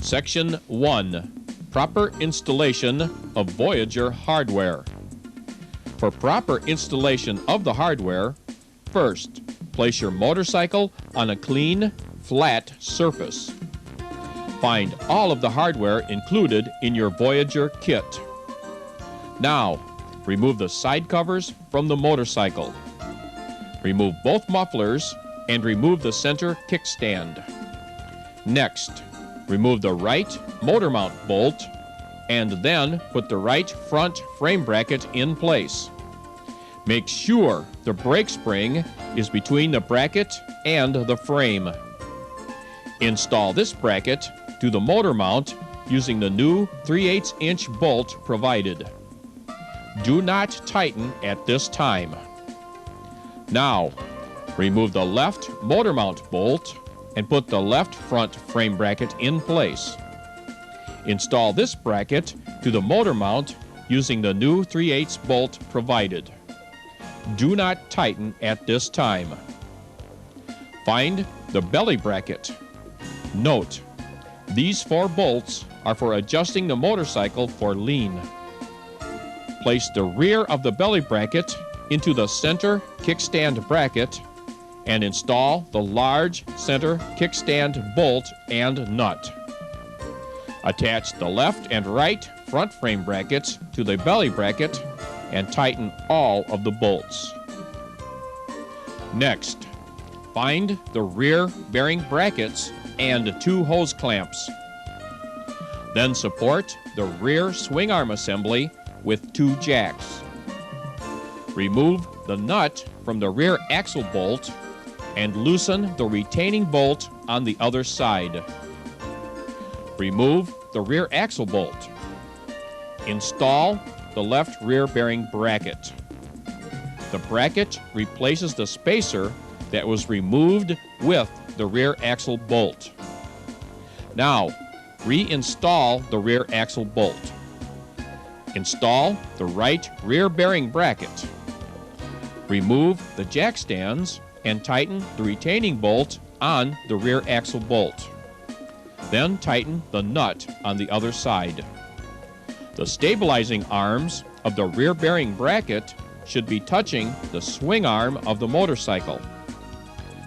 Section 1. Proper installation of Voyager hardware. For proper installation of the hardware, first, place your motorcycle on a clean, flat surface. Find all of the hardware included in your Voyager kit. Now, remove the side covers from the motorcycle. Remove both mufflers and remove the center kickstand. Next, remove the right motor mount bolt and then put the right front frame bracket in place. Make sure the brake spring is between the bracket and the frame. Install this bracket to the motor mount using the new 3/8-inch bolt provided. Do not tighten at this time. Now, remove the left motor mount bolt and put the left front frame bracket in place. Install this bracket to the motor mount using the new 3/8 bolt provided. Do not tighten at this time. Find the belly bracket. Note, these 4 bolts are for adjusting the motorcycle for lean. Place the rear of the belly bracket into the center kickstand bracket and install the large center kickstand bolt and nut. Attach the left and right front frame brackets to the belly bracket and tighten all of the bolts. Next, find the rear bearing brackets and 2 hose clamps. Then support the rear swing arm assembly with 2 jacks. Remove the nut from the rear axle bolt and loosen the retaining bolt on the other side. Remove the rear axle bolt. Install the left rear bearing bracket. The bracket replaces the spacer that was removed with the rear axle bolt. Now, reinstall the rear axle bolt. Install the right rear bearing bracket. Remove the jack stands and tighten the retaining bolt on the rear axle bolt. Then tighten the nut on the other side. The stabilizing arms of the rear bearing bracket should be touching the swing arm of the motorcycle.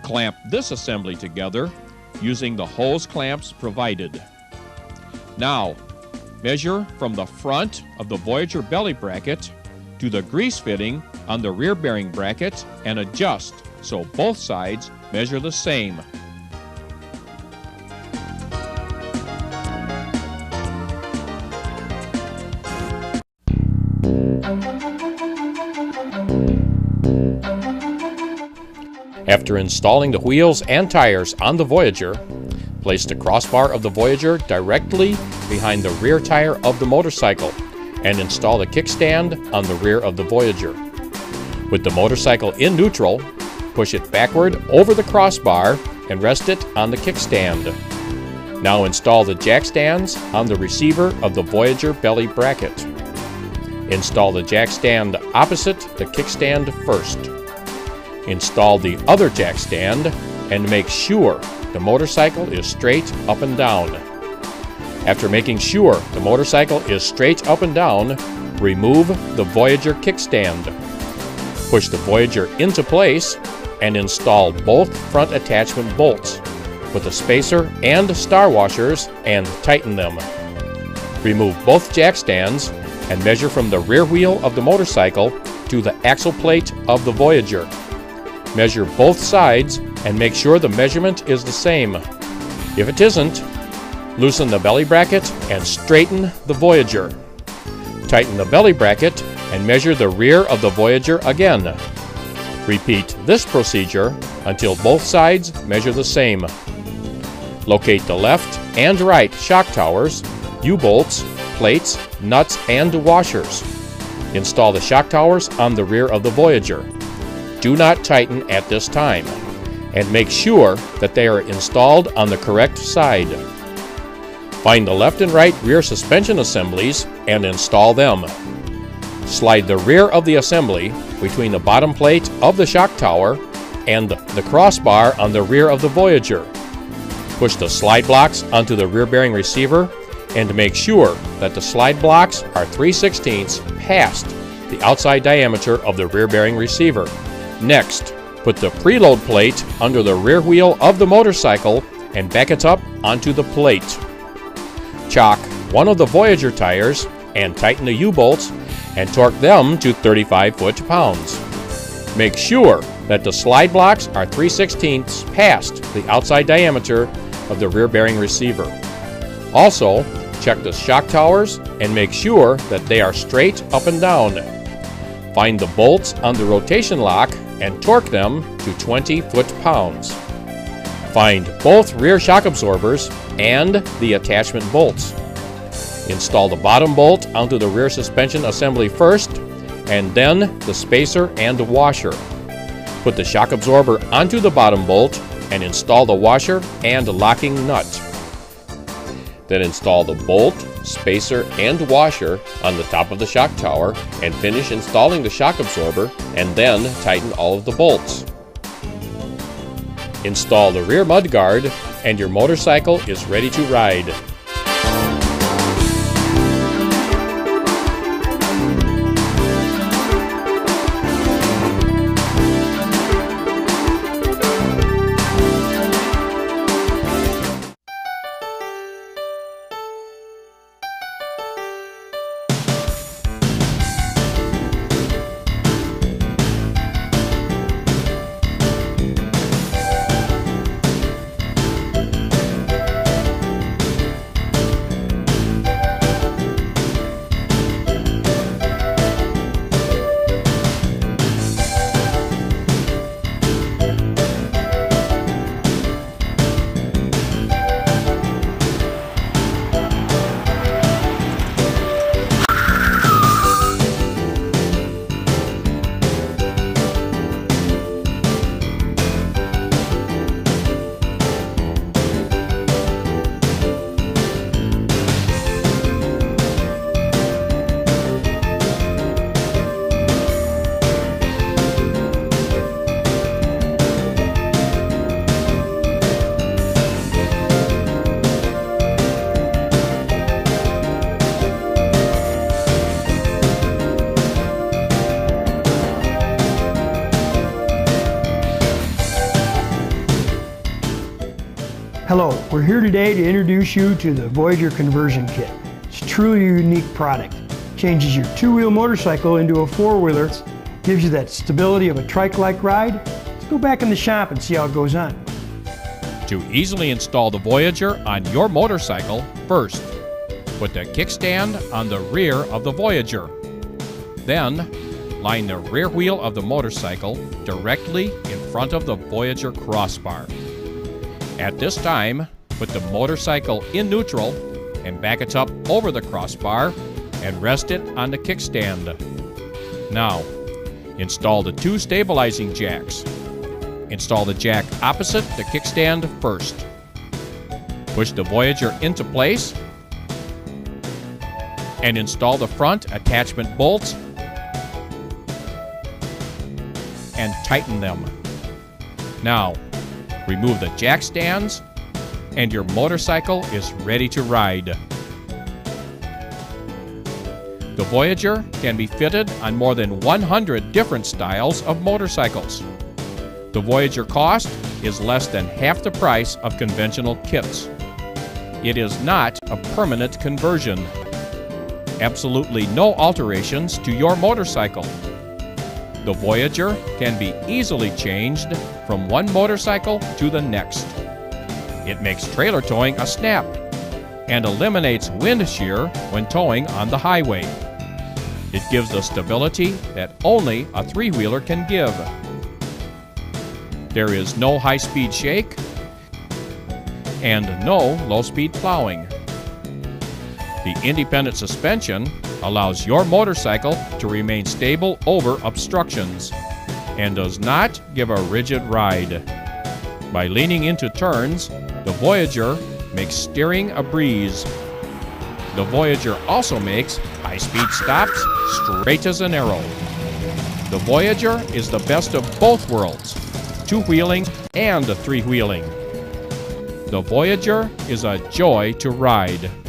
Clamp this assembly together using the hose clamps provided. Now, measure from the front of the Voyager belly bracket to the grease fitting on the rear bearing bracket and adjust so both sides measure the same. After installing the wheels and tires on the Voyager, place the crossbar of the Voyager directly behind the rear tire of the motorcycle and install the kickstand on the rear of the Voyager. With the motorcycle in neutral, push it backward over the crossbar and rest it on the kickstand. Now install the jack stands on the receiver of the Voyager belly bracket. Install the jack stand opposite the kickstand first. Install the other jack stand and make sure the motorcycle is straight up and down. After making sure the motorcycle is straight up and down, remove the Voyager kickstand. Push the Voyager into place and install both front attachment bolts with the spacer and star washers and tighten them. Remove both jack stands and measure from the rear wheel of the motorcycle to the axle plate of the Voyager. Measure both sides and make sure the measurement is the same. If it isn't, loosen the belly bracket and straighten the Voyager. Tighten the belly bracket and measure the rear of the Voyager again. Repeat this procedure until both sides measure the same. Locate the left and right shock towers, U-bolts, plates, nuts, and washers. Install the shock towers on the rear of the Voyager. Do not tighten at this time, and make sure that they are installed on the correct side. Find the left and right rear suspension assemblies and install them. Slide the rear of the assembly between the bottom plate of the shock tower and the crossbar on the rear of the Voyager. Push the slide blocks onto the rear bearing receiver and make sure that the slide blocks are 3/16 past the outside diameter of the rear bearing receiver. Next, put the preload plate under the rear wheel of the motorcycle and back it up onto the plate. Chock one of the Voyager tires and tighten the U-bolts and torque them to 35 foot-pounds. Make sure that the slide blocks are 3/16 past the outside diameter of the rear bearing receiver. Also, check the shock towers and make sure that they are straight up and down. Find the bolts on the rotation lock and torque them to 20 foot-pounds. Find both rear shock absorbers and the attachment bolts. Install the bottom bolt onto the rear suspension assembly first, and then the spacer and the washer. Put the shock absorber onto the bottom bolt and install the washer and locking nut. Then install the bolt, spacer, and washer on the top of the shock tower and finish installing the shock absorber, and then tighten all of the bolts. Install the rear mud guard and your motorcycle is ready to ride. Hello, we're here today to introduce you to the Voyager Conversion Kit. It's a truly unique product. Changes your two-wheel motorcycle into a four-wheeler, gives you that stability of a trike-like ride. Let's go back in the shop and see how it goes on. To easily install the Voyager on your motorcycle, first, put the kickstand on the rear of the Voyager. Then, line the rear wheel of the motorcycle directly in front of the Voyager crossbar. At this time, put the motorcycle in neutral and back it up over the crossbar and rest it on the kickstand. Now, install the two stabilizing jacks. Install the jack opposite the kickstand first. Push the Voyager into place and install the front attachment bolts and tighten them. Now, remove the jack stands and your motorcycle is ready to ride. The Voyager can be fitted on more than 100 different styles of motorcycles. The Voyager cost is less than half the price of conventional kits. It is not a permanent conversion. Absolutely no alterations to your motorcycle. The Voyager can be easily changed from one motorcycle to the next. It makes trailer towing a snap and eliminates wind shear when towing on the highway. It gives the stability that only a three-wheeler can give. There is no high-speed shake and no low-speed plowing. The independent suspension allows your motorcycle to remain stable over obstructions and does not give a rigid ride. By leaning into turns, the Voyager makes steering a breeze. The Voyager also makes high-speed stops straight as an arrow. The Voyager is the best of both worlds, two-wheeling and three-wheeling. The Voyager is a joy to ride.